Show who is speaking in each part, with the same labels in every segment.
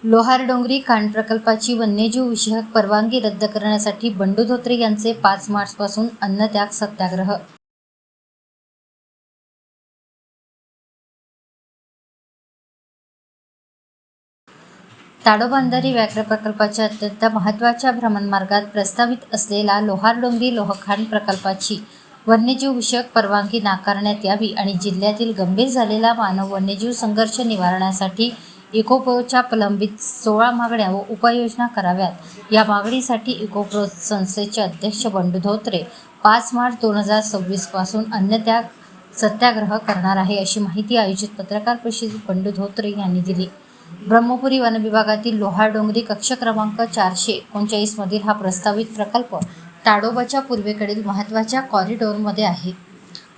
Speaker 1: लोहारडोंगरी खाण प्रकल्पाची वन्यजीव विषयक परवानगी रद्द करण्यासाठी बंडू धोत्रे यांचे 5 मार्चपासून अन्नत्याग सत्याग्रह. ताडोबांधारी व्याघ्र प्रकल्पाच्या अत्यंत महत्त्वाच्या भ्रमणमार्गात प्रस्तावित असलेला लोहारडोंगरी लोहखान प्रकल्पाची वन्यजीव विषयक परवानगी नाकारण्यात यावी आणि जिल्ह्यातील गंभीर झालेला मानव वन्यजीव संघर्ष निवारणासाठी इकोप्रोच्या प्रलंबित 16 मागण्या व उपाययोजना कराव्यात. या मागणीसाठी इकोप्रो संस्थेचे अध्यक्ष बंडू धोत्रे 5 मार्च 2026 पासून अन्नत्याग सत्याग्रह करणार आहे, अशी माहिती आयोजित पत्रकार परिषदेत बंडू धोत्रे यांनी दिली. ब्रह्मपुरी वनविभागातील लोहारडोंगरी कक्ष क्रमांक 439 मधील हा प्रस्तावित प्रकल्प ताडोबाच्या पूर्वेकडील महत्त्वाच्या कॉरिडॉरमध्ये आहे.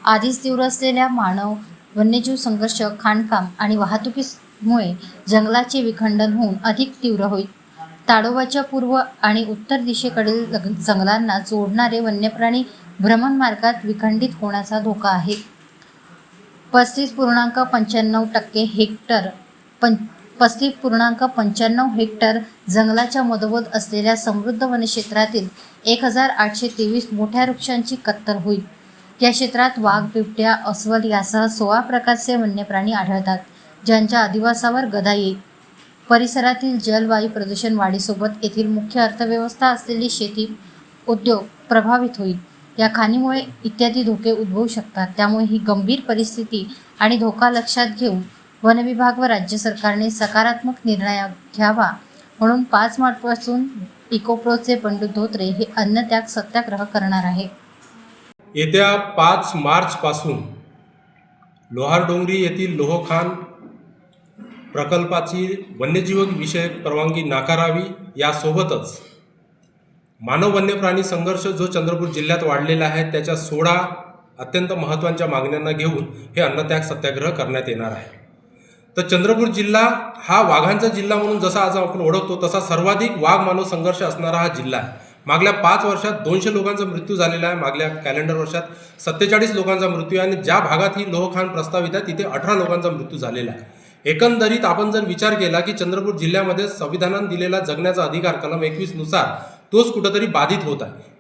Speaker 1: आधीच तीव्र असलेल्या मानव वन्यजीव संघर्ष, खाणकाम आणि वाहतुकीमुळे जंगलाचे विखंडन होऊन अधिक तीव्र होईल. ताडोबाच्या पूर्व आणि उत्तर दिशेकडील जंगलांना जोडणारे वन्यप्राणी भ्रमणमार्गात विखंडित होण्याचा धोका आहे. 35.95 हेक्टर जंगलाच्या मधोमध असलेल्या समृद्ध वनक्षेत्रातील 1823 मोठ्या वृक्षांची कत्तल होईल. या क्षेत्रात वाघ, बिबट्या, अस्वल यासह 16 प्रकारचे वन्यप्राणी आढळतात, ज्यांच्या अधिवासावर गदा येईल. परिसरातील जल, वायू प्रदूषण वाढीसोबत येथील मुख्य अर्थव्यवस्था असलेली शेती, उद्योग प्रभावित होईल. या खाणीमुळे इत्यादी धोके उद्भवू शकतात. त्यामुळे ही गंभीर परिस्थिती आणि धोका लक्षात घेऊन वनविभाग व राज्य सरकारने सकारात्मक निर्णय घ्यावा म्हणून 5 मार्चपासून इकोप्रोचे बंडू धोत्रे हे अन्नत्याग सत्याग्रह करणार आहे.
Speaker 2: येत्या 5 मार्चपासून लोहारडोंगरी येथील लोहखान प्रकल्पाची वन्यजीव विषयक परवानगी नाकारावी. यासोबतच मानव वन्यप्राणी संघर्ष जो चंद्रपूर जिल्ह्यात वाढलेला आहे त्याच्या 16 अत्यंत महत्त्वाच्या मागण्यांना घेऊन हे अन्नत्याग सत्याग्रह करण्यात येणार आहे. तर चंद्रपूर जिल्हा हा वाघांचा जिल्हा म्हणून जसा आज आपण ओळखतो तसा सर्वाधिक वाघ मानव संघर्ष असणारा हा जिल्हा आहे. मागल्या 5 वर्षात 200 लोकांचा मृत्यू झालेला आहे. मागल्या कॅलेंडर वर्षात 47 लोकांचा मृत्यू आहे आणि ज्या भागात ही लोहखान प्रस्तावित आहे तिथे 18 लोकांचा मृत्यू झालेला आहे. एकंदरीत आपण जर विचार केला की चंद्रपूर जिल्ह्यामध्ये संविधानाने दिलेला जगण्याचा अधिकार कलम 21 नुसार तोच कुठंतरी बाधित होत आहे.